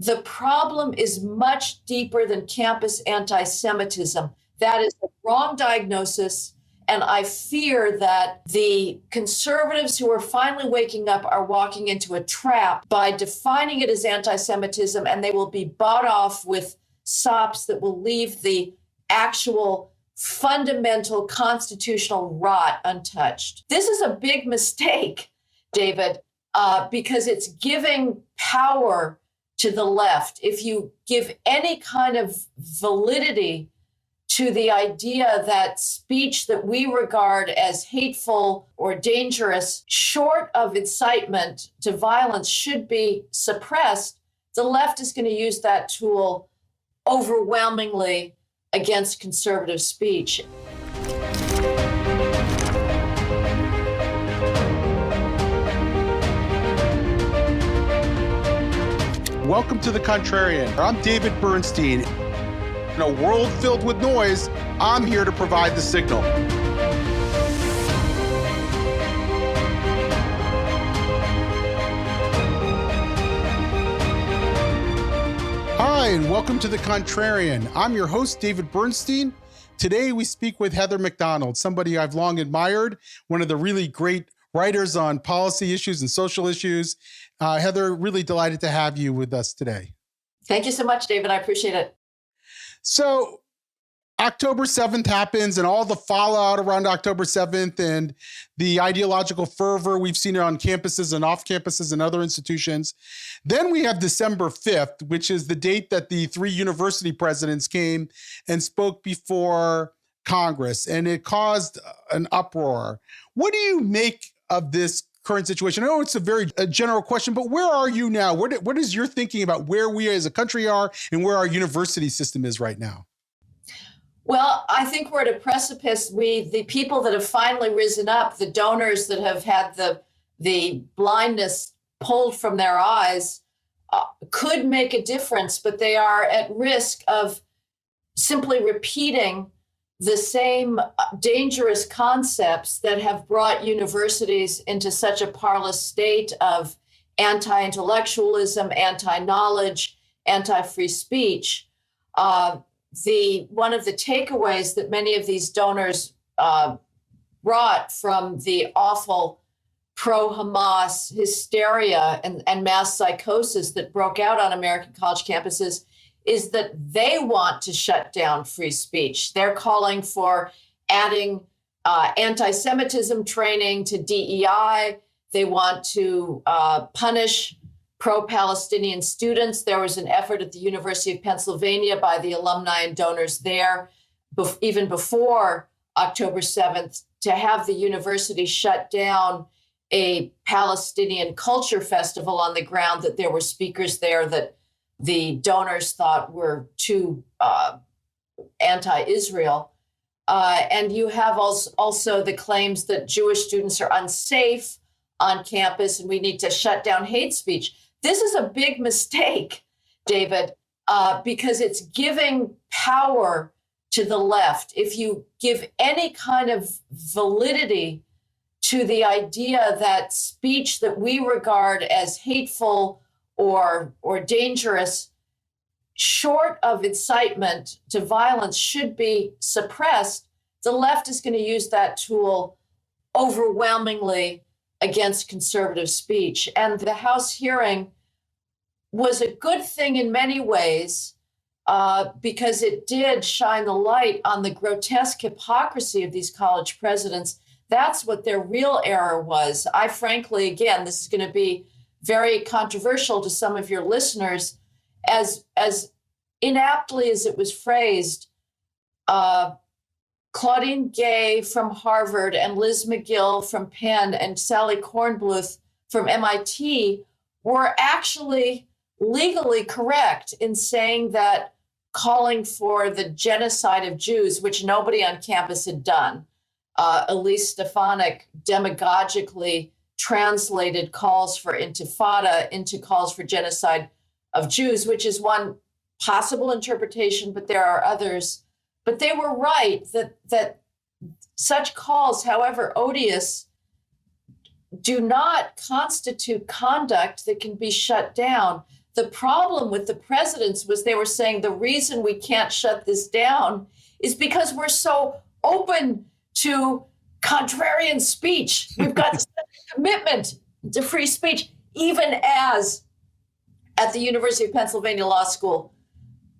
the problem is much deeper than campus anti-Semitism. That is a wrong diagnosis. And I fear that the conservatives who are finally waking up are walking into a trap by defining it as anti-Semitism, and they will be bought off with sops that will leave the actual fundamental constitutional rot untouched. This is a big mistake, David, because it's giving power to the left. If you give any kind of validity to the idea that speech that we regard as hateful or dangerous, short of incitement to violence, should be suppressed, the left is going to use that tool overwhelmingly against conservative speech. Welcome to The Contrarian. I'm David Bernstein. In a world filled with noise, I'm here to provide the signal. Hi, and welcome to The Contrarian. I'm your host, David Bernstein. Today, we speak with Heather MacDonald, somebody I've long admired, one of the really great writers on policy issues and social issues. Heather, really delighted to have you with us today. Thank you so much, David. I appreciate it. So October 7th happens and all the fallout around October 7th and the ideological fervor we've seen on campuses and off campuses and other institutions. Then we have December 5th, which is the date that the three university presidents came and spoke before Congress, and it caused an uproar. What do you make of this current situation? I know it's a very general question, but where are you now? What is your thinking about where we as a country are and where our university system is right now? Well, I think we're at a precipice. The people that have finally risen up, the donors that have had the blindness pulled from their eyes, could make a difference, but they are at risk of simply repeating the same dangerous concepts that have brought universities into such a parlous state of anti-intellectualism, anti-knowledge, anti-free speech. One of the takeaways that many of these donors brought from the awful pro-Hamas hysteria and mass psychosis that broke out on American college campuses is that they want to shut down free speech. They're calling for adding anti-Semitism training to DEI. They want to punish pro-Palestinian students. There was an effort at the University of Pennsylvania by the alumni and donors there, even before October 7th, to have the university shut down a Palestinian culture festival on the ground that there were speakers there that the donors thought were too anti-Israel. And you have also the claims that Jewish students are unsafe on campus and we need to shut down hate speech. This is a big mistake, David, because it's giving power to the left. If you give any kind of validity to the idea that speech that we regard as hateful or dangerous, short of incitement to violence, should be suppressed, the left is going to use that tool overwhelmingly against conservative speech. And the House hearing was a good thing in many ways because it did shine the light on the grotesque hypocrisy of these college presidents. That's what their real error was. I frankly, again, this is going to be very controversial to some of your listeners, as inaptly as it was phrased. Claudine Gay from Harvard and Liz McGill from Penn and Sally Kornbluth from MIT were actually legally correct in saying that calling for the genocide of Jews, which nobody on campus had done. Elise Stefanik demagogically translated calls for intifada into calls for genocide of Jews, which is one possible interpretation, but there are others. But they were right that such calls, however odious, do not constitute conduct that can be shut down. the problem with the presidents was they were saying the reason we can't shut this down is because we're so open to contrarian speech. We've got such a commitment to free speech, even as at the University of Pennsylvania Law School,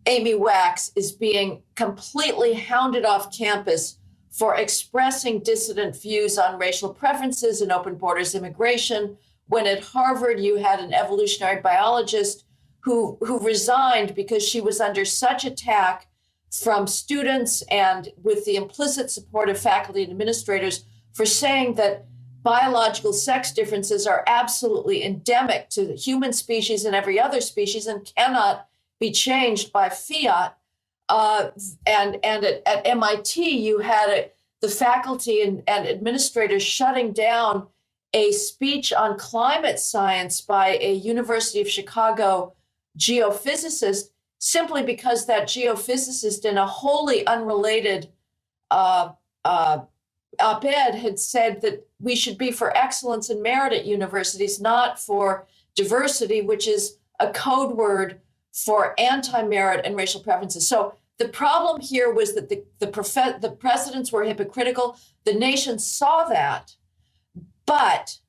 Amy Wax is being completely hounded off campus for expressing dissident views on racial preferences and open borders immigration, when at Harvard you had an evolutionary biologist who resigned because she was under such attack from students and with the implicit support of faculty and administrators for saying that biological sex differences are absolutely endemic to the human species and every other species and cannot be changed by fiat. And at MIT, you had the faculty and administrators shutting down a speech on climate science by a University of Chicago geophysicist simply because that geophysicist in a wholly unrelated op-ed had said that we should be for excellence and merit at universities, not for diversity, which is a code word for anti-merit and racial preferences. So the problem here was that the presidents were hypocritical. The nation saw that, but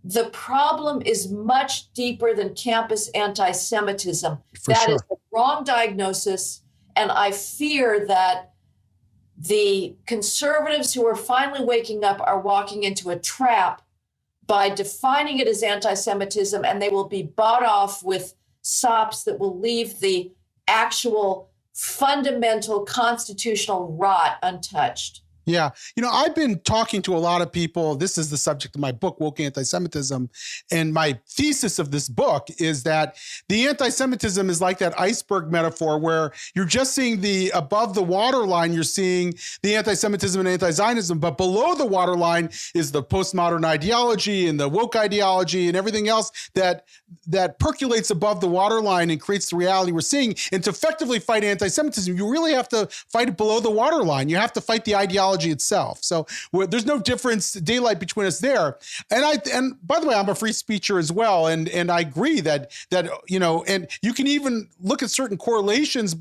the problem is much deeper than campus anti-Semitism. That is the wrong diagnosis. And I fear that the conservatives who are finally waking up are walking into a trap by defining it as anti-Semitism, and they will be bought off with sops that will leave the actual fundamental constitutional rot untouched. Yeah. I've been talking to a lot of people. This is the subject of my book, Woke Anti-Semitism. And my thesis of this book is that the anti-Semitism is like that iceberg metaphor where you're just seeing the above the waterline, you're seeing the anti-Semitism and anti-Zionism, but below the waterline is the postmodern ideology and the woke ideology and everything else that percolates above the waterline and creates the reality we're seeing. And to effectively fight anti-Semitism, you really have to fight it below the waterline. You have to fight the ideology itself. So there's no difference, daylight between us there. And by the way, I'm a free speecher as well. And I agree that, and you can even look at certain correlations.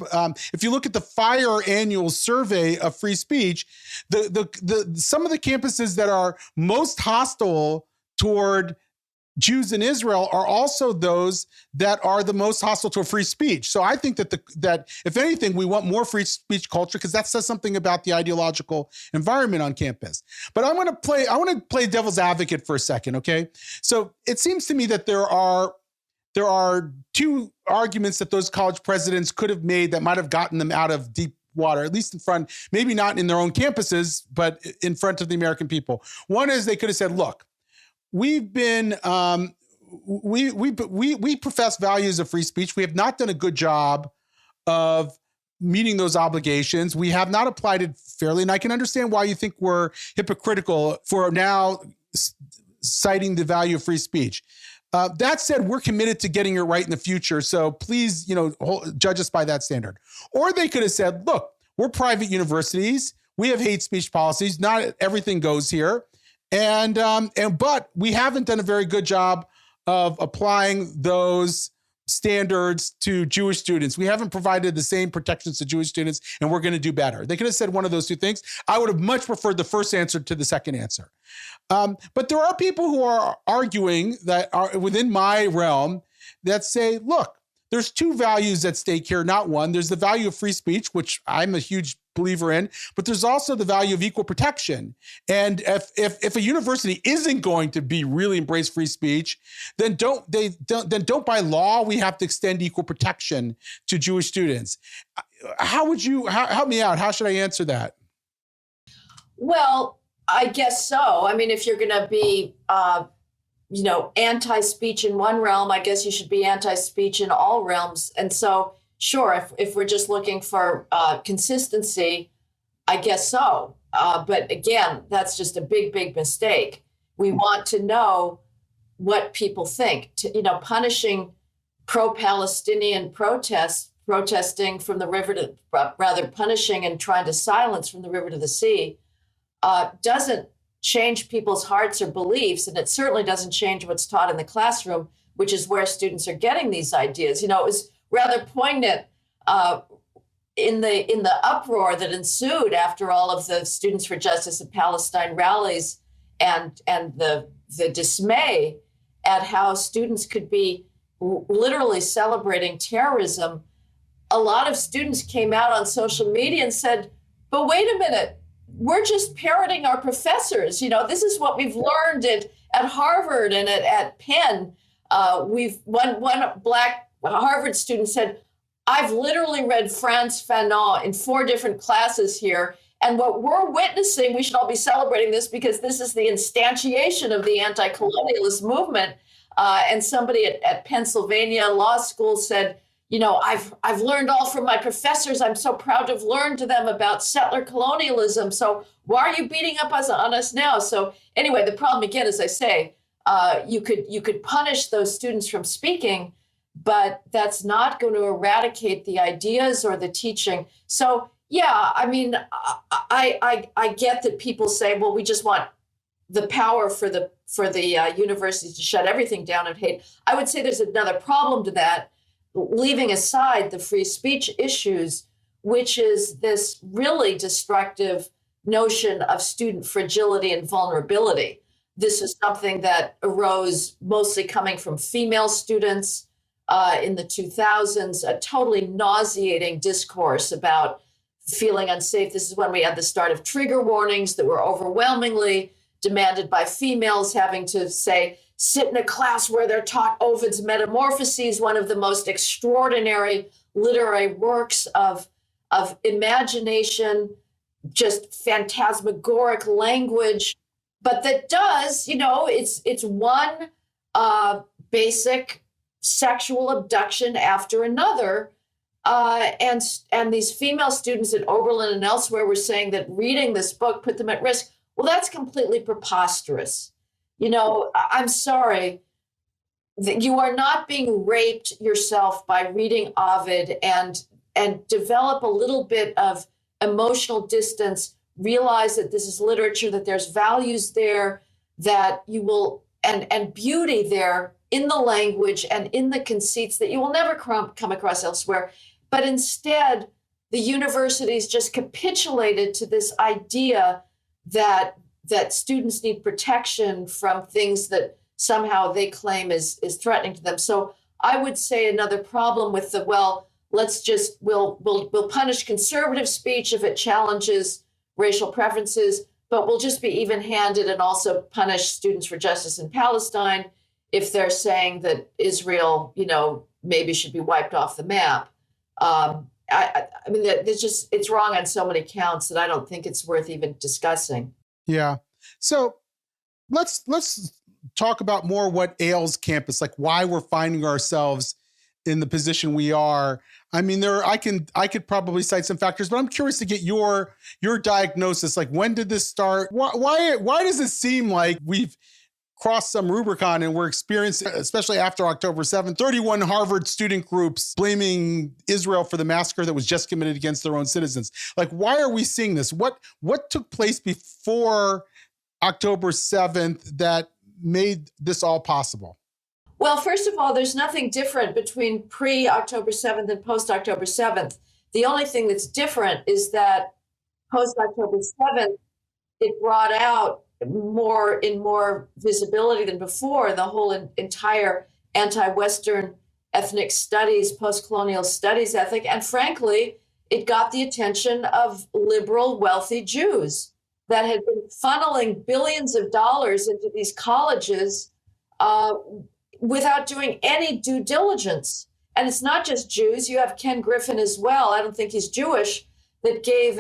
If you look at the FIRE annual survey of free speech, some of the campuses that are most hostile toward Jews in Israel are also those that are the most hostile to free speech. So I think that if anything, we want more free speech culture because that says something about the ideological environment on campus. But I want to play devil's advocate for a second, okay? So it seems to me that there are two arguments that those college presidents could have made that might have gotten them out of deep water, at least in front, maybe not in their own campuses, but in front of the American people. One is they could have said, look, we've been we profess values of free speech. We have not done a good job of meeting those obligations. We have not applied it fairly, and I can understand why you think we're hypocritical for now citing the value of free speech. That said, we're committed to getting it right in the future. So please, judge us by that standard. Or they could have said, look, we're private universities. We have hate speech policies. Not everything goes here. But we haven't done a very good job of applying those standards to Jewish students. We haven't provided the same protections to Jewish students, and we're going to do better. They could have said one of those two things. I would have much preferred the first answer to the second answer. But there are people who are arguing that are within my realm that say, look, there's two values at stake here, not one. There's the value of free speech, which I'm a huge believer in, but there's also the value of equal protection. And if a university isn't going to be really embrace free speech, then don't by law we have to extend equal protection to Jewish students. How would you help me out? How should I answer that? Well, I guess so. I mean, if you're going to be anti-speech in one realm, I guess you should be anti-speech in all realms. And so, sure, if we're just looking for consistency, I guess so. But again, that's just a big, big mistake. We want to know what people think. Punishing pro-Palestinian protesting from the river to, rather punishing and trying to silence from the river to the sea, doesn't change people's hearts or beliefs, and it certainly doesn't change what's taught in the classroom. which is where students are getting these ideas. It was rather poignant in the uproar that ensued after all of the Students for Justice in Palestine rallies and the dismay at how students could be literally celebrating terrorism. A lot of students came out on social media and said, but wait a minute, we're just parroting our professors. This is what we've learned at Harvard and at Penn. One Black Harvard student said, I've literally read Frantz Fanon in 4 different classes here. And what we're witnessing, we should all be celebrating this because this is the instantiation of the anti-colonialist movement. And somebody at Pennsylvania Law School said, I've learned all from my professors. I'm so proud to have learned to them about settler colonialism. So why are you beating up on us now? So anyway, the problem again, as I say, you could punish those students from speaking, but that's not going to eradicate the ideas or the teaching. So yeah, I mean, I get that people say, well, we just want the power for the universities to shut everything down and hate. I would say there's another problem to that, leaving aside the free speech issues, which is this really destructive notion of student fragility and vulnerability. This is something that arose mostly coming from female students in the 2000s, a totally nauseating discourse about feeling unsafe. This is when we had the start of trigger warnings that were overwhelmingly demanded by females, having to say, sit in a class where they're taught Ovid's Metamorphoses, one of the most extraordinary literary works of imagination, just phantasmagoric language. But that does, it's one basic sexual abduction after another. And these female students at Oberlin and elsewhere were saying that reading this book put them at risk. Well, that's completely preposterous. I'm sorry, that you are not being raped yourself by reading Ovid, and develop a little bit of emotional distance, realize that this is literature, that there's values there, that you will, and beauty there in the language and in the conceits that you will never come across elsewhere. But instead, the universities just capitulated to this idea that students need protection from things that somehow they claim is threatening to them. So I would say another problem with we'll punish conservative speech if it challenges racial preferences, but we'll just be even-handed and also punish Students for Justice in Palestine if they're saying that Israel, maybe should be wiped off the map. I mean, it's wrong on so many counts that I don't think it's worth even discussing. Yeah. So let's talk about more what ails campus, like why we're finding ourselves in the position we are. I mean, I could probably cite some factors, but I'm curious to get your diagnosis. Like, when did this start? Why does it seem like we've crossed some Rubicon and we're experiencing, especially after October 7th, 31 Harvard student groups blaming Israel for the massacre that was just committed against their own citizens? Like, why are we seeing this? What took place before October 7th that made this all possible? Well, first of all, there's nothing different between pre-October 7th and post-October 7th. The only thing that's different is that post-October 7th, it brought out more visibility than before the whole entire anti-Western ethnic studies, post-colonial studies ethic. And frankly, it got the attention of liberal, wealthy Jews that had been funneling billions of dollars into these colleges without doing any due diligence. And it's not just Jews. You have Ken Griffin as well. I don't think he's Jewish, that gave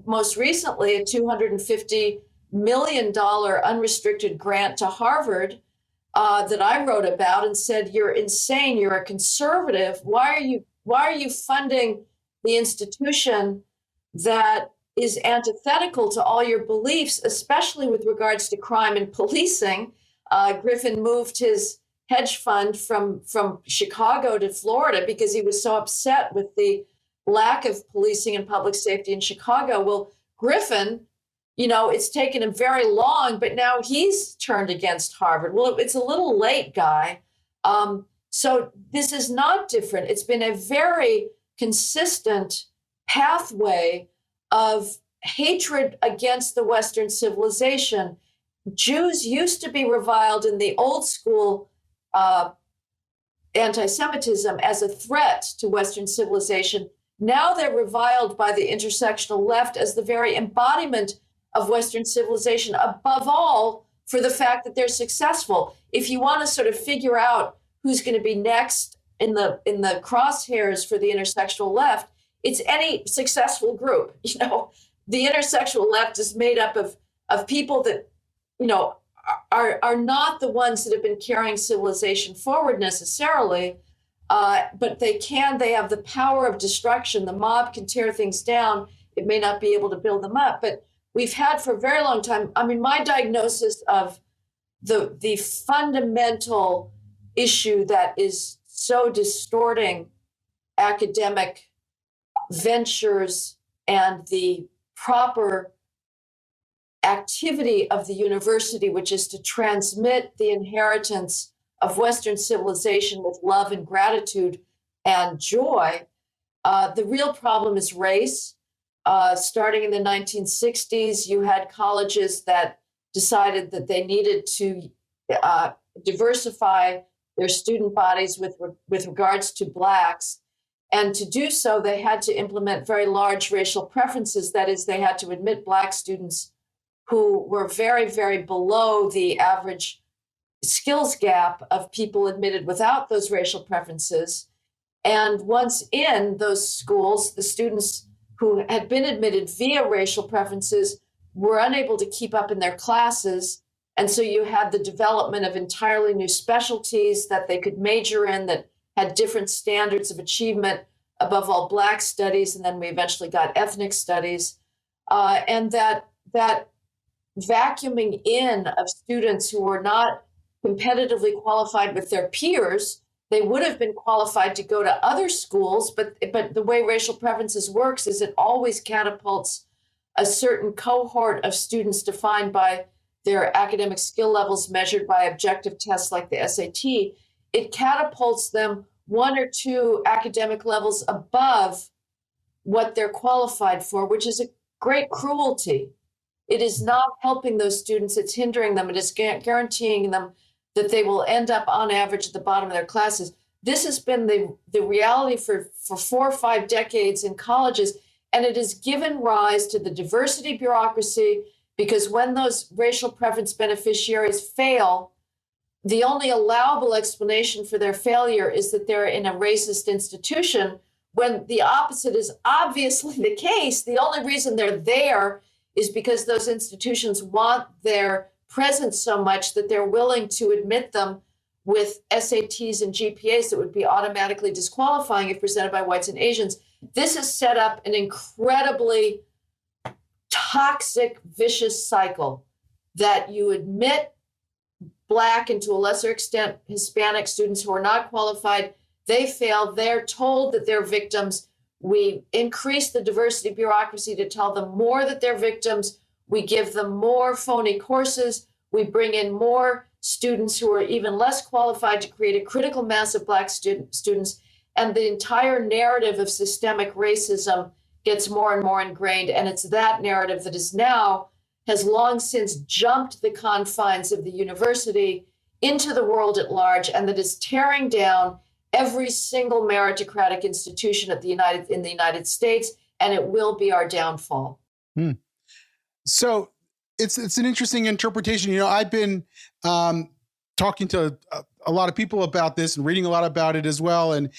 most recently a $250 million unrestricted grant to Harvard that I wrote about and said, you're insane. You're a conservative. Why are you funding the institution that is antithetical to all your beliefs, especially with regards to crime and policing? Griffin moved his hedge fund from Chicago to Florida because he was so upset with the lack of policing and public safety in Chicago. Well, Griffin, it's taken him very long, but now he's turned against Harvard. Well, it's a little late, Guy. So this is not different. It's been a very consistent pathway of hatred against the Western civilization. Jews used to be reviled in the old school anti-Semitism as a threat to Western civilization. Now they're reviled by the intersectional left as the very embodiment of Western civilization, above all for the fact that they're successful. If you want to sort of figure out who's going to be next in the crosshairs for the intersectional left, it's any successful group. The intersectional left is made up of people that, are not the ones that have been carrying civilization forward necessarily, but they have the power of destruction. The mob can tear things down. It may not be able to build them up, but we've had for a very long time. I mean, my diagnosis of the fundamental issue that is so distorting academic ventures and the proper activity of the university, which is to transmit the inheritance of Western civilization with love and gratitude and joy. The real problem is race. Starting in the 1960s, you had colleges that decided that they needed to diversify their student bodies with regards to Blacks. And to do so, they had to implement very large racial preferences. That is, they had to admit Black students who were very, very below the average skills gap of people admitted without those racial preferences. And once in those schools, the students who had been admitted via racial preferences were unable to keep up in their classes. And so you had the development of entirely new specialties that they could major in that had different standards of achievement, above all Black studies, and then we eventually got ethnic studies. And that vacuuming in of students who were not competitively qualified with their peers. They would have been qualified to go to other schools, but the way racial preferences works is it always catapults a certain cohort of students defined by their academic skill levels measured by objective tests like the SAT. It catapults them one or two academic levels above what they're qualified for, which is a great cruelty. It is not helping those students, it's hindering them. It is guaranteeing them that they will end up on average at the bottom of their classes. This has been the reality for 4 or 5 decades in colleges, and it has given rise to the diversity bureaucracy, because when those racial preference beneficiaries fail, the only allowable explanation for their failure is that they're in a racist institution, when the opposite is obviously the case. The only reason they're there is because those institutions want their presence so much that they're willing to admit them with SATs and GPAs that would be automatically disqualifying if presented by whites and Asians. This has set up an incredibly toxic, vicious cycle that you admit Black and to a lesser extent Hispanic students who are not qualified. They fail. They're told that they're victims. We increase the diversity bureaucracy to tell them more that they're victims. We give them more phony courses. We bring in more students who are even less qualified to create a critical mass of Black students. And the entire narrative of systemic racism gets more and more ingrained. And it's that narrative that has long since jumped the confines of the university into the world at large, and that is tearing down every single meritocratic institution in the United States, and it will be our downfall. So it's an interesting interpretation. I've been talking to a lot of people about this and reading a lot about it as well. And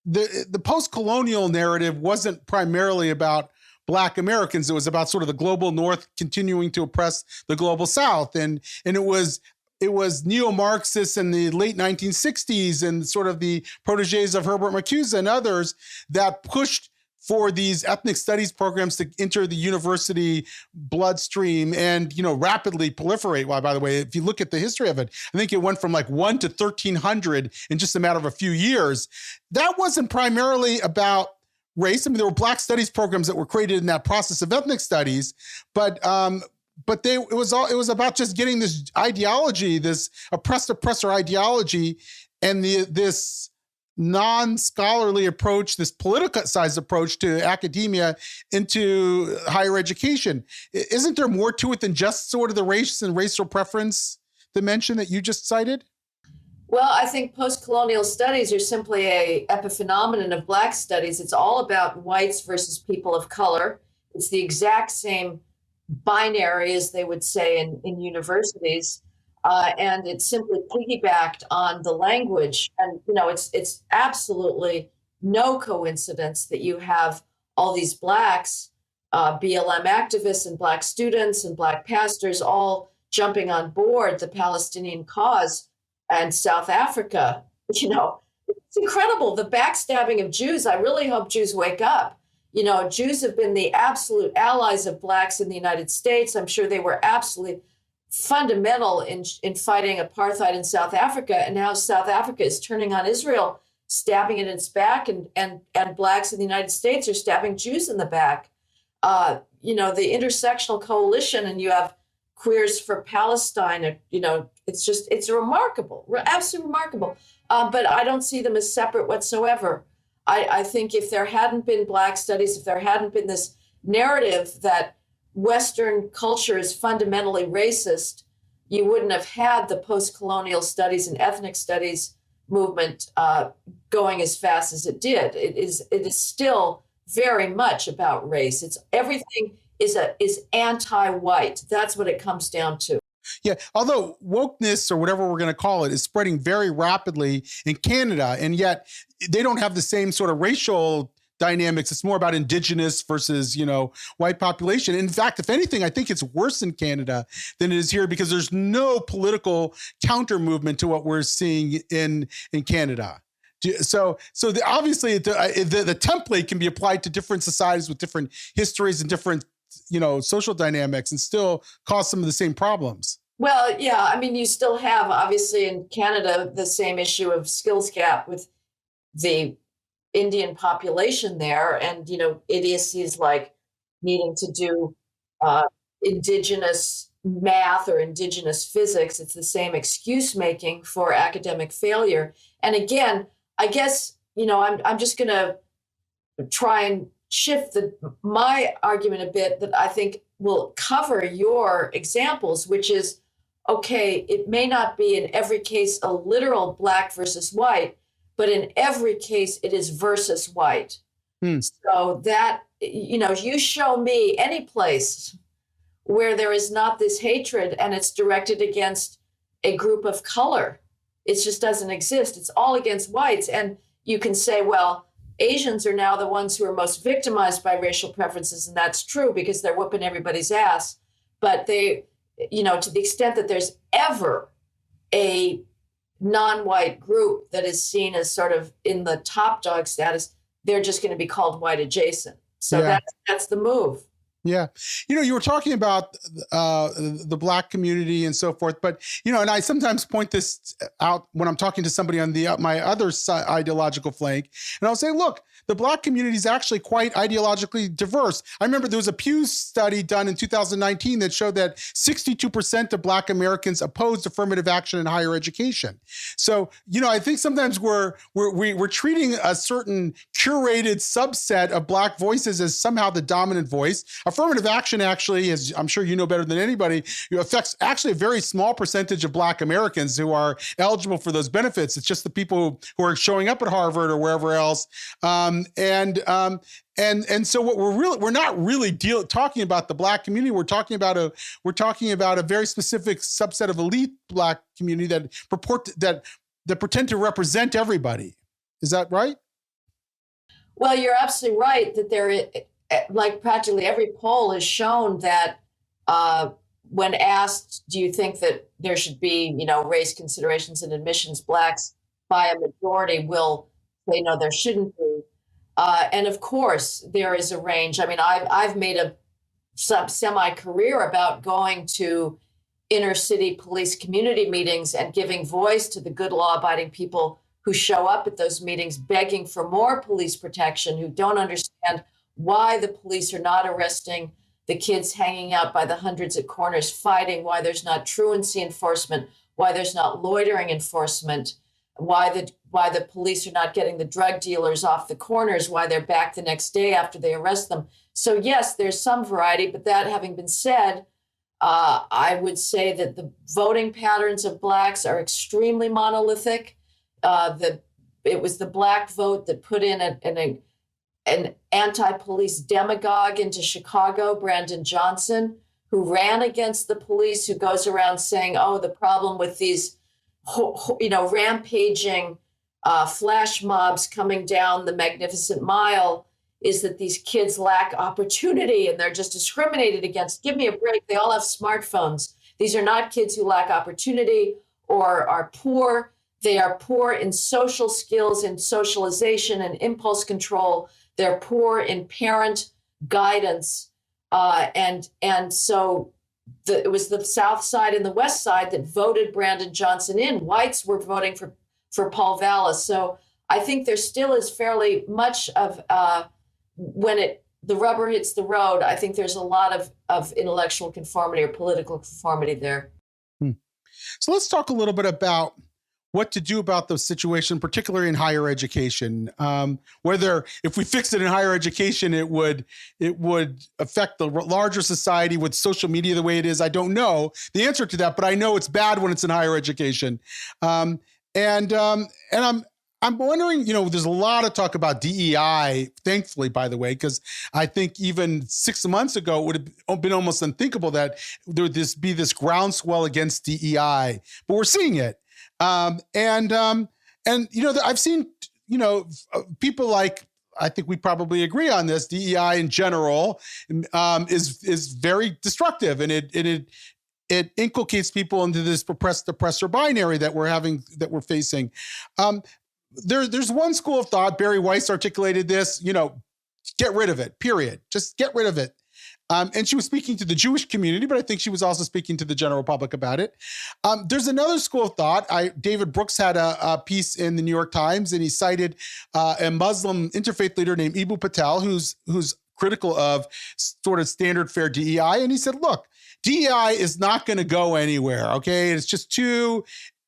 the post-colonial narrative wasn't primarily about Black Americans. It was about sort of the global North continuing to oppress the global South. And it was neo-Marxists in the late 1960s and sort of the proteges of Herbert Marcuse and others that pushed for these ethnic studies programs to enter the university bloodstream and, rapidly proliferate. Well, by the way, if you look at the history of it, I think it went from like 1 to 1,300 in just a matter of a few years. That wasn't primarily about race. I mean, there were Black studies programs that were created in that process of ethnic studies, but but it was about just getting this ideology, this oppressor ideology, and this non-scholarly approach, this politicized approach to academia into higher education. Isn't there more to it than just sort of the race and racial preference dimension that you just cited? Well, I think post-colonial studies are simply a epiphenomenon of Black studies. It's all about whites versus people of color. It's the exact same binary, as they would say in universities. And it's simply piggybacked on the language. And, it's absolutely no coincidence that you have all these Blacks, BLM activists and Black students and Black pastors all jumping on board the Palestinian cause and South Africa. It's incredible. The backstabbing of Jews. I really hope Jews wake up. Jews have been the absolute allies of Blacks in the United States. I'm sure they were absolutely fundamental in fighting apartheid in South Africa. And now South Africa is turning on Israel, stabbing it in its back, and Blacks in the United States are stabbing Jews in the back. The intersectional coalition, and you have Queers for Palestine, it's remarkable, absolutely remarkable. But I don't see them as separate whatsoever. I think if there hadn't been Black studies, if there hadn't been this narrative that Western culture is fundamentally racist, you wouldn't have had the post-colonial studies and ethnic studies movement going as fast as it did. It is still very much about race. It's everything is anti-white. That's what it comes down to. Yeah, although wokeness, or whatever we're going to call it, is spreading very rapidly in Canada, and yet they don't have the same sort of racial dynamics. It's more about indigenous versus, white population. In fact, if anything, I think it's worse in Canada than it is here, because there's no political counter movement to what we're seeing in Canada. Obviously the template can be applied to different societies with different histories and different social dynamics, and still cause some of the same problems. Well, yeah, I mean, you still have, obviously, in Canada, the same issue of skills gap with the Indian population there, and, idiocies like needing to do indigenous math or indigenous physics. It's the same excuse making for academic failure. And again, I guess, I'm just going to try and shift my argument a bit that I think will cover your examples, which is, okay, it may not be in every case a literal Black versus white, but in every case it is versus white. So that, you show me any place where there is not this hatred and it's directed against a group of color. It just doesn't exist. It's all against whites. And you can say, well, Asians are now the ones who are most victimized by racial preferences. And that's true because they're whooping everybody's ass. But they, to the extent that there's ever a non-white group that is seen as sort of in the top dog status, they're just going to be called white adjacent. So that's the move. Yeah. You were talking about the Black community and so forth, but, and I sometimes point this out when I'm talking to somebody on my other ideological flank, and I'll say, look, the Black community is actually quite ideologically diverse. I remember there was a Pew study done in 2019 that showed that 62% of Black Americans opposed affirmative action in higher education. So, I think sometimes we're treating a certain curated subset of Black voices as somehow the dominant voice. Affirmative action actually, as I'm sure you know better than anybody, affects actually a very small percentage of Black Americans who are eligible for those benefits. It's just the people who are showing up at Harvard or wherever else. And so what we're not really talking about the Black community. We're talking about a very specific subset of elite Black community that pretend to represent everybody. Is that right? Well, you're absolutely right that like practically every poll has shown that when asked, do you think that there should be, race considerations in admissions, Blacks by a majority will say, no, there shouldn't be. And of course, there is a range. I mean, I've made a semi-career about going to inner city police community meetings and giving voice to the good law-abiding people who show up at those meetings begging for more police protection, who don't understand why the police are not arresting the kids hanging out by the hundreds at corners fighting, why there's not truancy enforcement, why there's not loitering enforcement, why the police are not getting the drug dealers off the corners, why they're back the next day after they arrest them. So yes, there's some variety, but that having been said, I would say that the voting patterns of Blacks are extremely monolithic. It was the Black vote that put in an anti-police demagogue into Chicago, Brandon Johnson, who ran against the police, who goes around saying, oh, the problem with these, rampaging flash mobs coming down the Magnificent Mile is that these kids lack opportunity and they're just discriminated against. Give me a break. They all have smartphones. These are not kids who lack opportunity or are poor. They are poor in social skills and socialization and impulse control. They're poor in parent guidance. And so it was the South Side and the West Side that voted Brandon Johnson in. Whites were voting for Paul Vallas. So I think there still is fairly much of, when the rubber hits the road, I think there's a lot of intellectual conformity or political conformity there. So let's talk a little bit about what to do about the situation, particularly in higher education. Whether if we fix it in higher education, it would affect the larger society with social media the way it is. I don't know the answer to that, but I know it's bad when it's in higher education. And I'm wondering, there's a lot of talk about DEI, thankfully, by the way, because I think even 6 months ago, it would have been almost unthinkable that there would be this groundswell against DEI, but we're seeing it. I've seen, people like, I think we probably agree on this, DEI in general is very destructive, and it inculcates people into this oppressor binary that we're facing. There's one school of thought, Barry Weiss articulated this, get rid of it, period. Just get rid of it. And she was speaking to the Jewish community, but I think she was also speaking to the general public about it. There's another school of thought. David Brooks had a piece in the New York Times, and he cited a Muslim interfaith leader named Ibu Patel, who's critical of sort of standard fare DEI. And he said, look, DEI is not going to go anywhere, okay? It's just too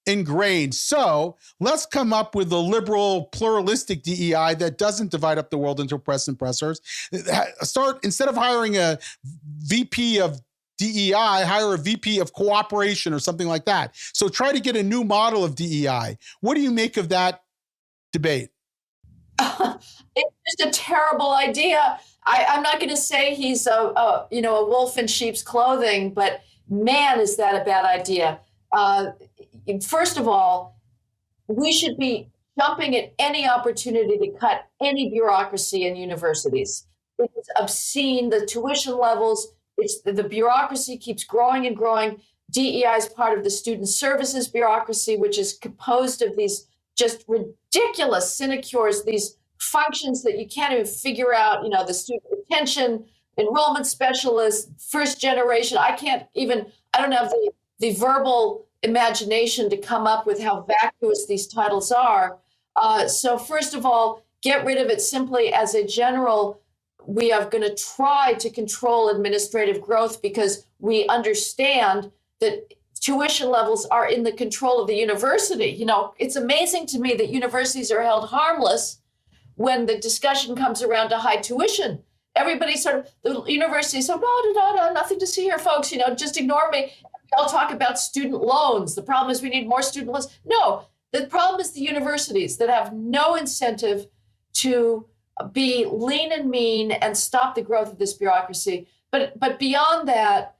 ingrained. So let's come up with a liberal, pluralistic DEI that doesn't divide up the world into oppressed and oppressors. Instead of hiring a VP of DEI, hire a VP of cooperation or something like that. So try to get a new model of DEI. What do you make of that debate? It's just a terrible idea. I'm not going to say he's a wolf in sheep's clothing, but man, is that a bad idea. First of all, we should be jumping at any opportunity to cut any bureaucracy in universities. It's obscene, the tuition levels, the bureaucracy keeps growing and growing. DEI is part of the student services bureaucracy, which is composed of these just ridiculous sinecures, these functions that you can't even figure out, the student retention, enrollment specialists, first generation. I don't have the verbal imagination to come up with how vacuous these titles are. So first of all, get rid of it simply as a general. We are going to try to control administrative growth because we understand that tuition levels are in the control of the university. It's amazing to me that universities are held harmless when the discussion comes around to high tuition. Everybody the university said, no, nothing to see here, folks, just ignore me. I'll talk about student loans. The problem is we need more student loans. No, the problem is the universities that have no incentive to be lean and mean and stop the growth of this bureaucracy. But beyond that,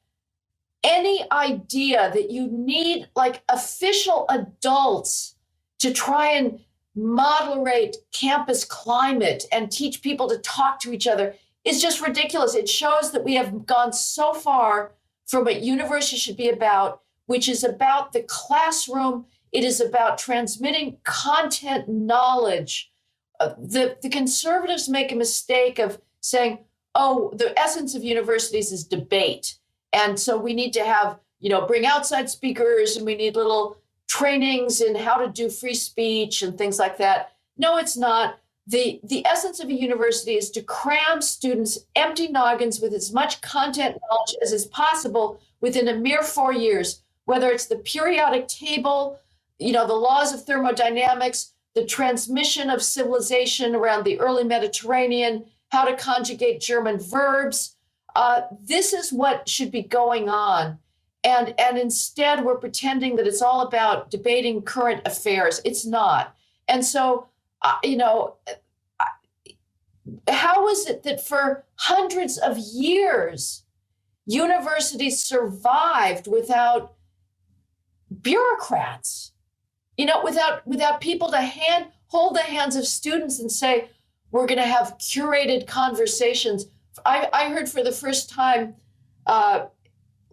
any idea that you need like official adults to try and moderate campus climate and teach people to talk to each other is just ridiculous. It shows that we have gone so far from what university should be about, which is about the classroom. It is about transmitting content knowledge. The conservatives make a mistake of saying, the essence of universities is debate. And so we need to have, bring outside speakers, and we need little trainings in how to do free speech and things like that. No, it's not. the essence of a university is to cram students' empty noggins with as much content knowledge as is possible within a mere 4 years, whether it's the periodic table, the laws of thermodynamics, the transmission of civilization around the early Mediterranean, how to conjugate German verbs. This is what should be going on. And instead, we're pretending that it's all about debating current affairs. It's not. And so, how is it that for hundreds of years, universities survived without bureaucrats, without people to hold the hands of students and say, we're going to have curated conversations. I heard for the first time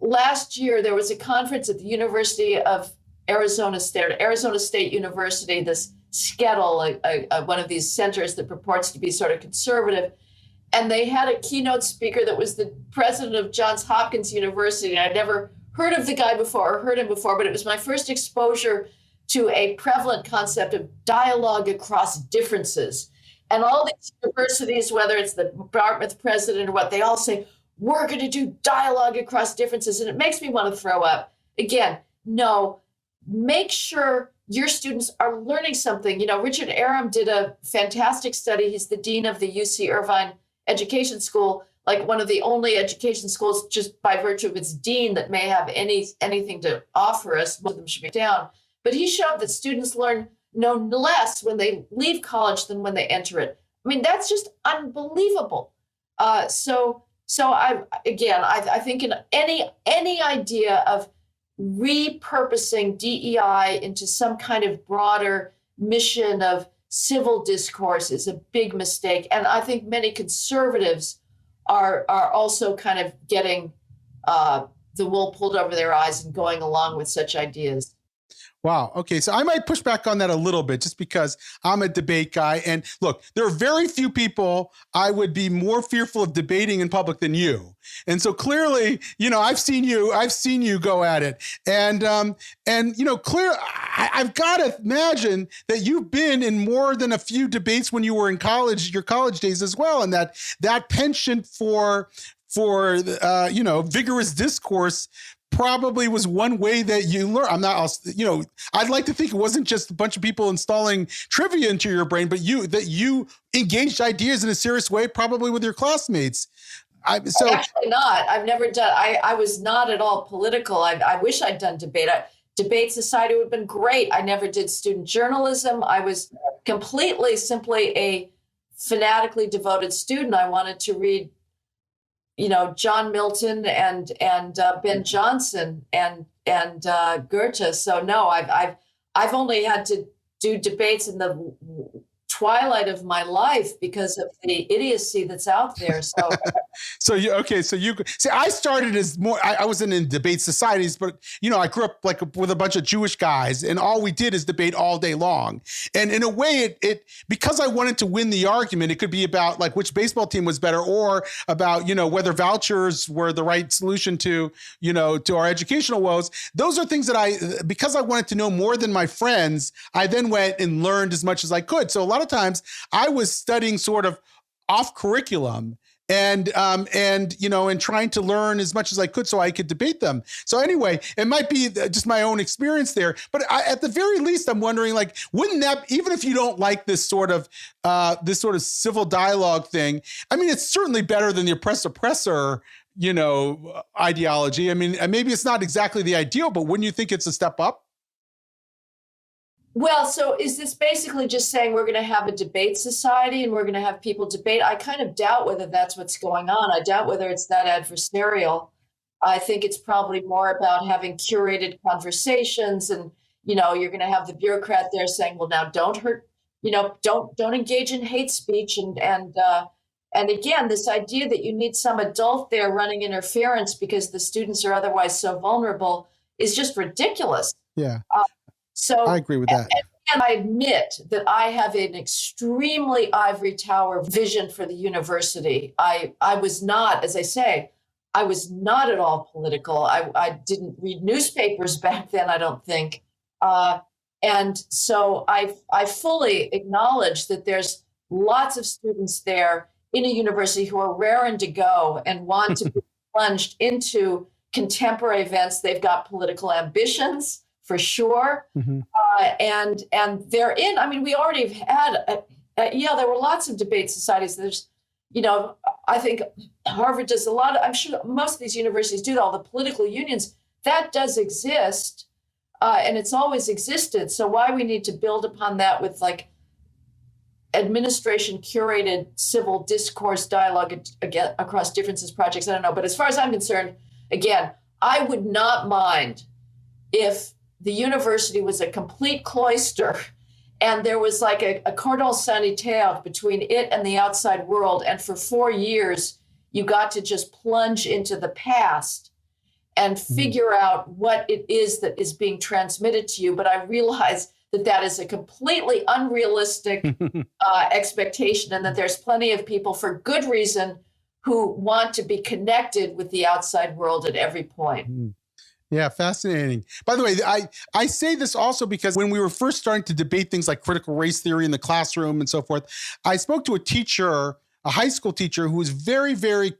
last year, there was a conference at the University of Arizona State University, this SCETL, one of these centers that purports to be sort of conservative. And they had a keynote speaker that was the president of Johns Hopkins University. I'd never heard of the guy before or heard him before, but it was my first exposure to a prevalent concept of dialogue across differences. And all these universities, whether it's the Dartmouth president or what, they all say, we're going to do dialogue across differences. And it makes me want to throw up. Again, no, make sure your students are learning something. Richard Aram did a fantastic study. He's the dean of the UC Irvine Education School, like one of the only education schools just by virtue of its dean that may have anything to offer us. Most of them should be down. But he showed that students learn no less when they leave college than when they enter it. I mean, that's just unbelievable. So I think in any idea of repurposing DEI into some kind of broader mission of civil discourse is a big mistake. And I think many conservatives are also kind of getting the wool pulled over their eyes and going along with such ideas. Wow. Okay. So I might push back on that a little bit just because I'm a debate guy. And look, there are very few people I would be more fearful of debating in public than you. And so clearly, I've seen you go at it. And I've got to imagine that you've been in more than a few debates when you were in college, your college days as well. And that penchant for vigorous discourse probably was one way that you learn. I'd like to think it wasn't just a bunch of people installing trivia into your brain, but that you engaged ideas in a serious way, probably with your classmates. Actually not. I've never done. I was not at all political. I wish I'd done debate. Debate society would have been great. I never did student journalism. I was simply a fanatically devoted student. I wanted to read John Milton and Ben Jonson and Goethe. So no, I've only had to do debates in the twilight of my life because of the idiocy that's out there. So I started as more, I wasn't in debate societies, but I grew up like with a bunch of Jewish guys and all we did is debate all day long. And in a way it because I wanted to win the argument, it could be about like which baseball team was better or about, whether vouchers were the right solution to our educational woes. Those are things that because I wanted to know more than my friends, I then went and learned as much as I could. So a lot of times I was studying sort of off curriculum and trying to learn as much as I could so I could debate them. So anyway, it might be just my own experience there, but at the very least, I'm wondering, like, wouldn't that, even if you don't like this sort of civil dialogue thing, I mean, it's certainly better than the oppressor ideology. I mean, maybe it's not exactly the ideal, but wouldn't you think it's a step up? Well, so is this basically just saying we're going to have a debate society and we're going to have people debate? I kind of doubt whether that's what's going on. I doubt whether it's that adversarial. I think it's probably more about having curated conversations and, you're going to have the bureaucrat there saying, well, now don't hurt, don't engage in hate speech. And again, this idea that you need some adult there running interference because the students are otherwise so vulnerable is just ridiculous. Yeah. So I agree with that. And I admit that I have an extremely ivory tower vision for the university. I was not, as I say, I was not at all political. I didn't read newspapers back then, I don't think. And so I fully acknowledge that there's lots of students there in a university who are raring to go and want to be plunged into contemporary events. They've got political ambitions for sure. Mm-hmm. And they're in, I mean, we already have had, there were lots of debate societies. There's, I think Harvard does a lot of, I'm sure most of these universities do, all the political unions. That does exist, and it's always existed. So why we need to build upon that with like administration curated civil discourse dialogue again across differences projects, I don't know. But as far as I'm concerned, again, I would not mind if the university was a complete cloister and there was like a cordon sanitaire between it and the outside world. And for 4 years, you got to just plunge into the past and figure out what it is that is being transmitted to you. But I realize that is a completely unrealistic expectation, and that there's plenty of people for good reason who want to be connected with the outside world at every point. Yeah, fascinating. By the way, I say this also because when we were first starting to debate things like critical race theory in the classroom and so forth, I spoke to a teacher, a high school teacher, who was very, very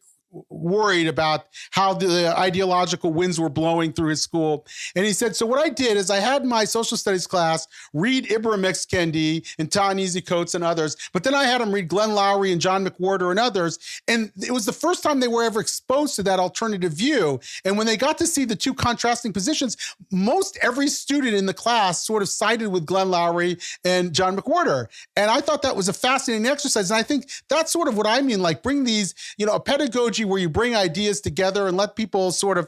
worried about how the ideological winds were blowing through his school. And he said, so what I did is I had my social studies class read Ibram X. Kendi and Ta-Nehisi Coates and others, but then I had them read Glenn Loury and John McWhorter and others. And it was the first time they were ever exposed to that alternative view. And when they got to see the two contrasting positions, most every student in the class sort of sided with Glenn Loury and John McWhorter. And I thought that was a fascinating exercise. And I think that's sort of what I mean, like bring these, a pedagogy where you bring ideas together and let people sort of,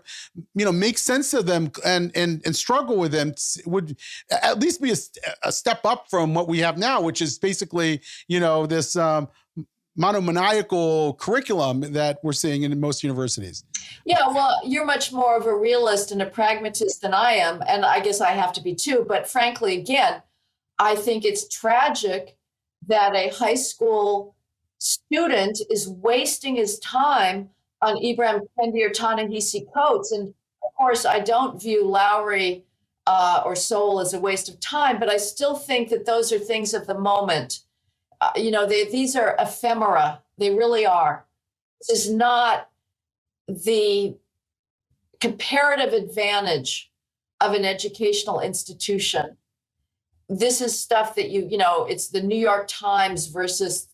make sense of them and struggle with them would at least be a step up from what we have now, which is basically, this monomaniacal curriculum that we're seeing in most universities. Yeah, well, you're much more of a realist and a pragmatist than I am, and I guess I have to be too. But frankly, again, I think it's tragic that a high school student is wasting his time on Ibram Kendi or Ta-Nehisi Coates. And of course, I don't view Loury or Sowell as a waste of time, but I still think that those are things of the moment. These are ephemera. They really are. This is not the comparative advantage of an educational institution. This is stuff that it's the New York Times versus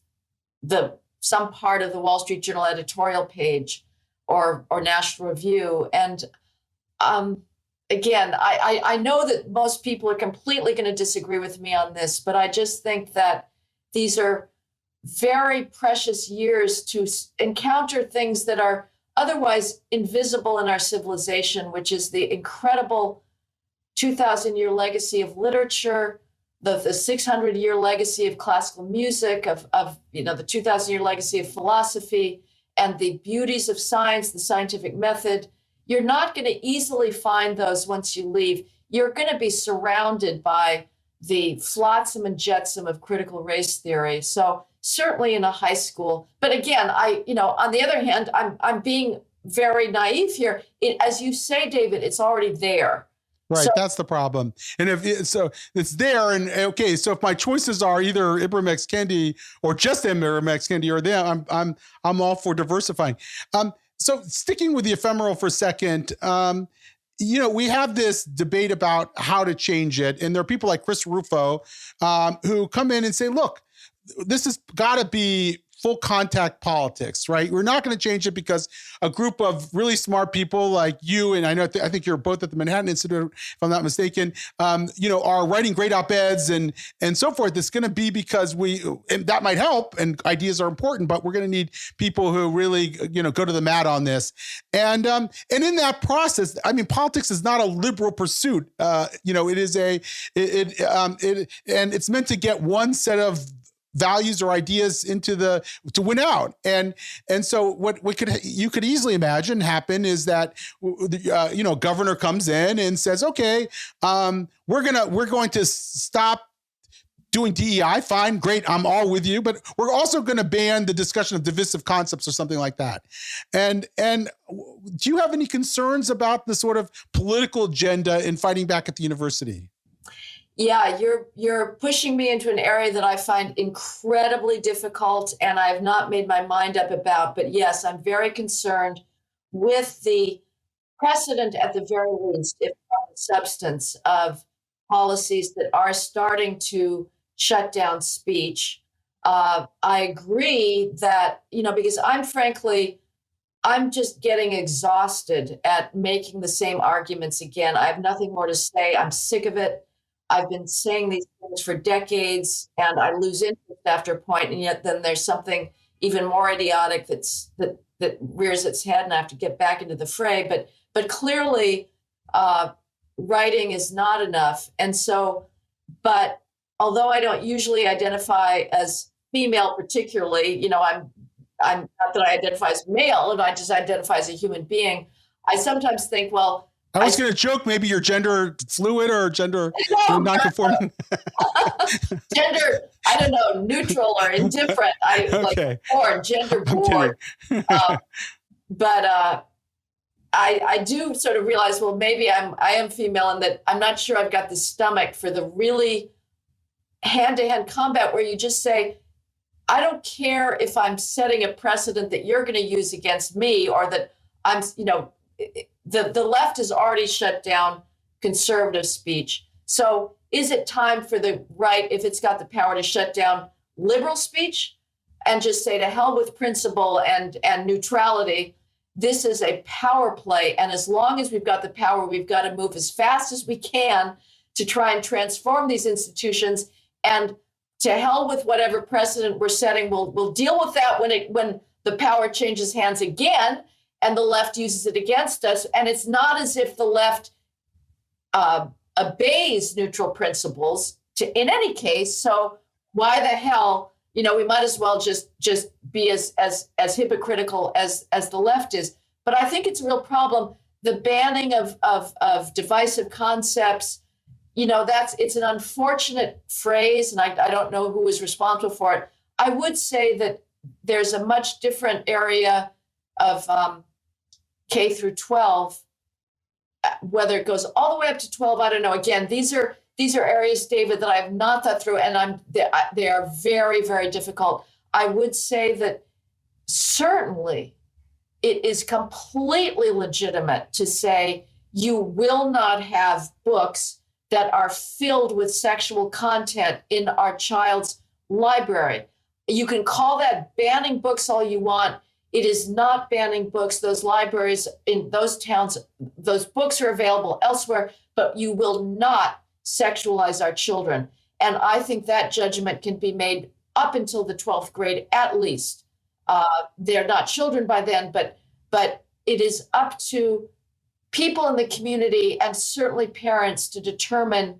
some part of the Wall Street Journal editorial page or National Review. And again, I know that most people are completely going to disagree with me on this, but I just think that these are very precious years to encounter things that are otherwise invisible in our civilization, which is the incredible 2,000-year legacy of literature, the 600-year legacy of classical music, of the 2,000-year legacy of philosophy, and the beauties of science, the scientific method. You're not going to easily find those once you leave. You're going to be surrounded by the flotsam and jetsam of critical race theory. So certainly in a high school. But again, on the other hand, I'm being very naive here. As you say, David, it's already there. Right, that's the problem. And so it's there, and okay, so if my choices are either Ibram X. Kendi or just Ibram X. Kendi or them, I'm all for diversifying. So sticking with the ephemeral for a second, we have this debate about how to change it, and there are people like Chris Rufo who come in and say, look, this has got to be full contact politics, right? We're not going to change it because a group of really smart people like you, and I think you're both at the Manhattan Institute, if I'm not mistaken, are writing great op-eds and so forth. It's going to be because and that might help, and ideas are important, but we're going to need people who really, go to the mat on this. And in that process, I mean, politics is not a liberal pursuit. It is and it's meant to get one set of values or ideas to win out. And so what you could easily imagine happen is that, governor comes in and says, okay, we're going to stop doing DEI. Fine, great. I'm all with you, but we're also going to ban the discussion of divisive concepts or something like that. And do you have any concerns about the sort of political agenda in fighting back at the university? Yeah, you're pushing me into an area that I find incredibly difficult and I've not made my mind up about. But yes, I'm very concerned with the precedent at the very least, if not the substance of policies that are starting to shut down speech. I agree that, because I'm just getting exhausted at making the same arguments again. I have nothing more to say. I'm sick of it. I've been saying these things for decades and I lose interest after a point, and yet then there's something even more idiotic that rears its head and I have to get back into the fray. But clearly, writing is not enough. And so, but although I don't usually identify as female particularly, I'm not that I identify as male, and I just identify as a human being. I sometimes think, well, I was going to joke maybe you're gender fluid or gender non-conforming. Gender, I don't know, neutral or indifferent. Okay. Like gender born. But I do sort of realize, well, maybe I am female, and that I'm not sure I've got the stomach for the really hand-to-hand combat where you just say, I don't care if I'm setting a precedent that you're going to use against me, or that the left has already shut down conservative speech. So is it time for the right, if it's got the power, to shut down liberal speech and just say to hell with principle and neutrality? This is a power play. And as long as we've got the power, we've got to move as fast as we can to try and transform these institutions. And to hell with whatever precedent we're setting. We'll deal with that when the power changes hands again and the left uses it against us. And it's not as if the left obeys neutral principles in any case. So why the hell, we might as well just be as hypocritical as the left is. But I think it's a real problem. The banning of divisive concepts, it's an unfortunate phrase, and I don't know who is responsible for it. I would say that there's a much different area of K through 12, whether it goes all the way up to 12, I don't know. Again, these are areas, David, that I have not thought through, and they are very, very difficult. I would say that certainly it is completely legitimate to say you will not have books that are filled with sexual content in our child's library. You can call that banning books all you want. It is not banning books. Those libraries in those towns, those books are available elsewhere, but you will not sexualize our children. And I think that judgment can be made up until the 12th grade, at least. They're not children by then, but it is up to people in the community and certainly parents to determine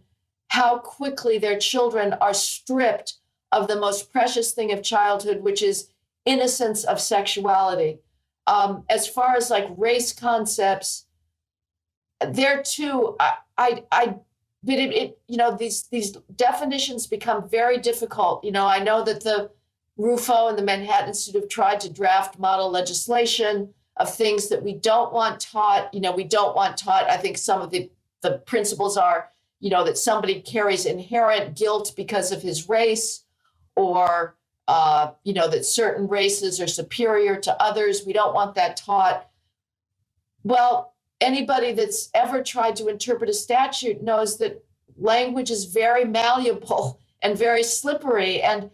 how quickly their children are stripped of the most precious thing of childhood, which is innocence of sexuality. As far as like race concepts, there too, these definitions become very difficult. I know that the Rufo and the Manhattan Institute have tried to draft model legislation of things that we don't want taught. We don't want taught. I think some of the principles are, that somebody carries inherent guilt because of his race, or, that certain races are superior to others. We don't want that taught. Well, anybody that's ever tried to interpret a statute knows that language is very malleable and very slippery, and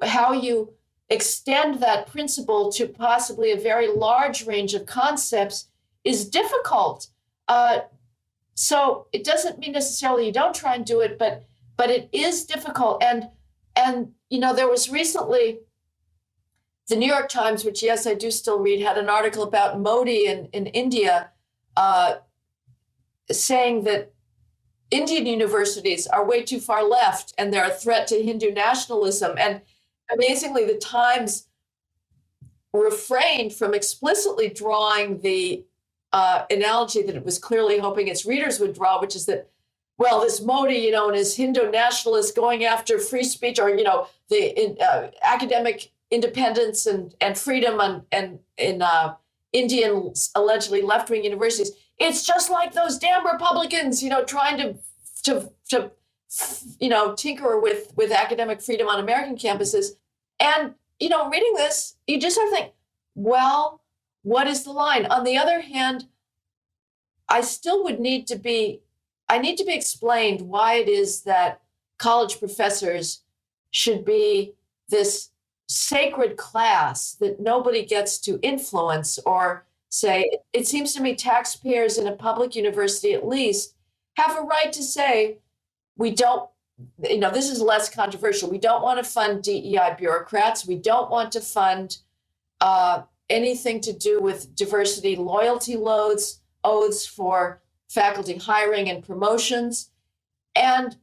how you extend that principle to possibly a very large range of concepts is difficult. So it doesn't mean necessarily you don't try and do it, but it is difficult. And there was recently the New York Times, which, yes, I do still read, had an article about Modi in India, saying that Indian universities are way too far left and they're a threat to Hindu nationalism. And amazingly, the Times refrained from explicitly drawing the analogy that it was clearly hoping its readers would draw, which is that, well, this Modi, and his Hindu nationalists going after free speech, or, the academic independence and freedom and in Indian, allegedly left-wing universities. It's just like those damn Republicans, trying to tinker with academic freedom on American campuses. And, reading this, you just sort of think, well, what is the line? On the other hand, I still would need to be explained why it is that college professors should be this sacred class that nobody gets to influence or say. It seems to me taxpayers in a public university at least have a right to say, we don't, this is less controversial. We don't want to fund DEI bureaucrats. We don't want to fund anything to do with diversity loyalty oaths for faculty hiring and promotions. And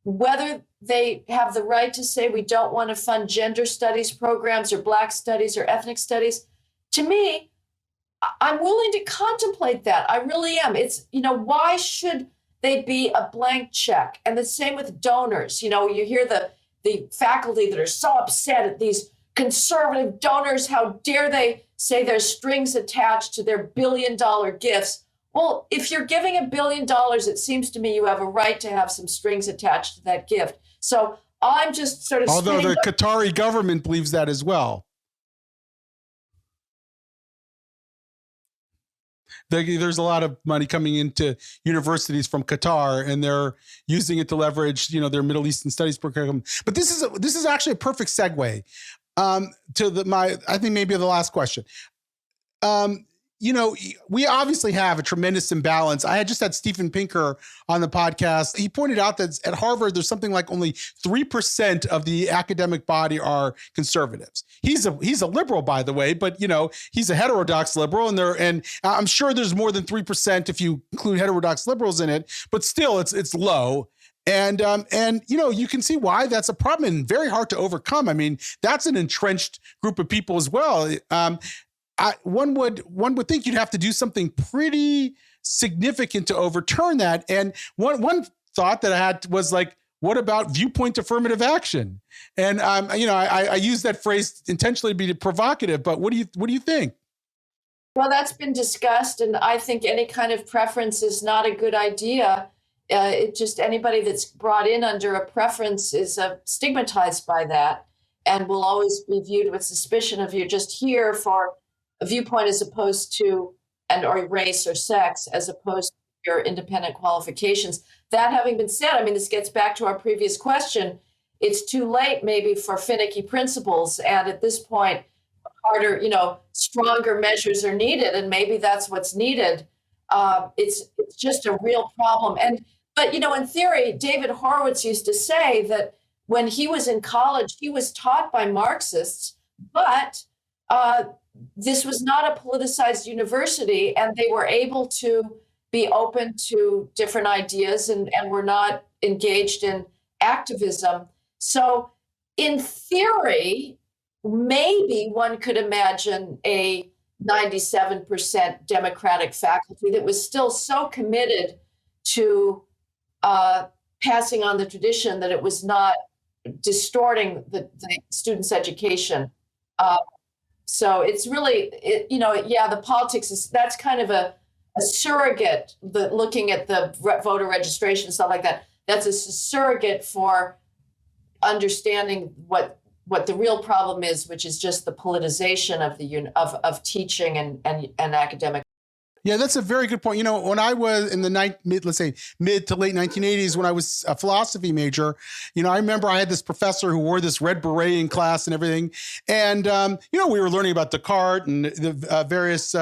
whether they have the right to say we don't want to fund gender studies programs or Black studies or ethnic studies, to me, I'm willing to contemplate that. I really am. It's, why should they be a blank check? And the same with donors. You hear the faculty that are so upset at these conservative donors. How dare they say there's strings attached to their billion-dollar gifts? Well, if you're giving $1 billion, it seems to me you have a right to have some strings attached to that gift. So I'm just sort of. Although the Qatari government believes that as well. There's a lot of money coming into universities from Qatar, and they're using it to leverage, their Middle Eastern studies program. But this is actually a perfect segue to I think maybe the last question. We obviously have a tremendous imbalance. I had just had Steven Pinker on the podcast. He pointed out that at Harvard, there's something like only 3% of the academic body are conservatives. He's a liberal, by the way, but he's a heterodox liberal, and I'm sure there's more than 3% if you include heterodox liberals in it. But still, it's low. And you can see why that's a problem and very hard to overcome. I mean, that's an entrenched group of people as well. One would think you'd have to do something pretty significant to overturn that. And one thought that I had was like, what about viewpoint affirmative action? And I use that phrase intentionally to be provocative, but what do you think? Well, that's been discussed, and I think any kind of preference is not a good idea. Anybody that's brought in under a preference is stigmatized by that, and will always be viewed with suspicion if you're just here for a viewpoint as opposed to, or race or sex, as opposed to your independent qualifications. That having been said, this gets back to our previous question. It's too late maybe for finicky principles. And at this point, harder, stronger measures are needed. And maybe that's what's needed. It's just a real problem. But in theory, David Horowitz used to say that when he was in college, he was taught by Marxists, but this was not a politicized university, and they were able to be open to different ideas and were not engaged in activism. So in theory, maybe one could imagine a 97% Democratic faculty that was still so committed to passing on the tradition that it was not distorting the students' education. So it's really, the politics that's kind of a surrogate, looking at the voter registration and stuff like that. That's a surrogate for understanding what the real problem is, which is just the politicization of teaching and academic. Yeah, that's a very good point. When I was in the mid to late 1980s, when I was a philosophy major, I remember I had this professor who wore this red beret in class and everything. And, we were learning about Descartes and the various,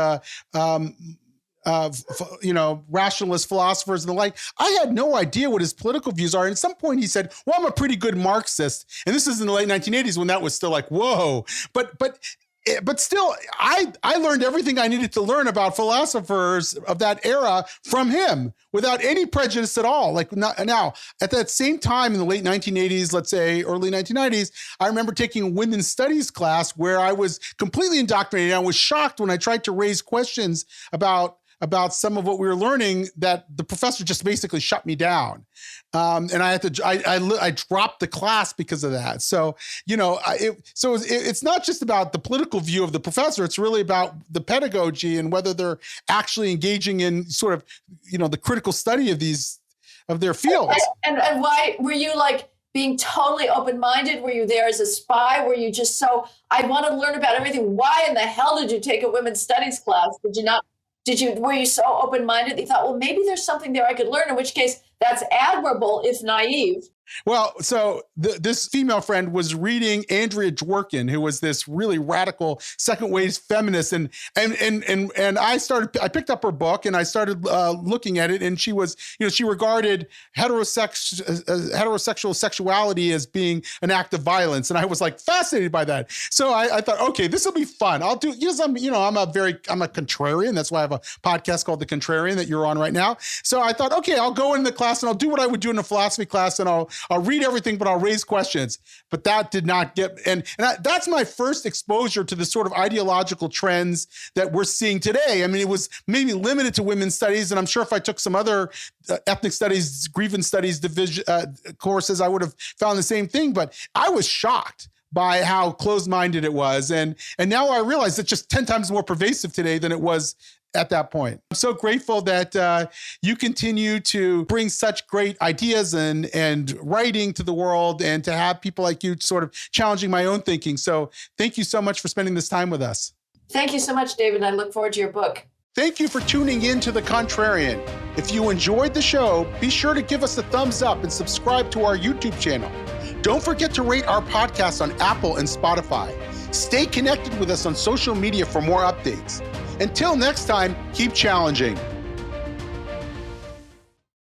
rationalist philosophers and the like. I had no idea what his political views are. And at some point he said, well, I'm a pretty good Marxist. And this is in the late 1980s when that was still like, whoa. But still, I learned everything I needed to learn about philosophers of that era from him without any prejudice at all. Now, at that same time in the late 1980s, let's say early 1990s, I remember taking a women's studies class where I was completely indoctrinated. I was shocked when I tried to raise questions about some of what we were learning that the professor just basically shut me down. And I had to, I dropped the class because of that. So, it's not just about the political view of the professor. It's really about the pedagogy and whether they're actually engaging in sort of, the critical study of these of their fields. And why were you like being totally open-minded? Were you there as a spy? Were you just so, I want to learn about everything? Why in the hell did you take a women's studies class? Were you so open-minded that you thought, well, maybe there's something there I could learn, in which case that's admirable, if naive. Well, so this female friend was reading Andrea Dworkin, who was this really radical second wave feminist, and I picked up her book and I started looking at it, and she was, she regarded heterosexual sexuality as being an act of violence, and I was like fascinated by that. So I thought, okay, this will be fun. I'll do. Yes, I'm a contrarian. That's why I have a podcast called The Contrarian that you're on right now. So I thought, okay, I'll go in the class and I'll do what I would do in a philosophy class, and I'll read everything, but I'll raise questions. But that did not get, that's my first exposure to the sort of ideological trends that we're seeing today. I mean, it was maybe limited to women's studies, and I'm sure if I took some other ethnic studies, grievance studies division courses, I would have found the same thing. But I was shocked by how closed-minded it was. And now I realize it's just 10 times more pervasive today than it was at that point. I'm so grateful that you continue to bring such great ideas and writing to the world, and to have people like you sort of challenging my own thinking. So thank you so much for spending this time with us. Thank you so much, David. I look forward to your book. Thank you for tuning in to The Contrarian. If you enjoyed the show, be sure to give us a thumbs up and subscribe to our YouTube channel. Don't forget to rate our podcast on Apple and Spotify. Stay connected with us on social media for more updates. Until next time, keep challenging.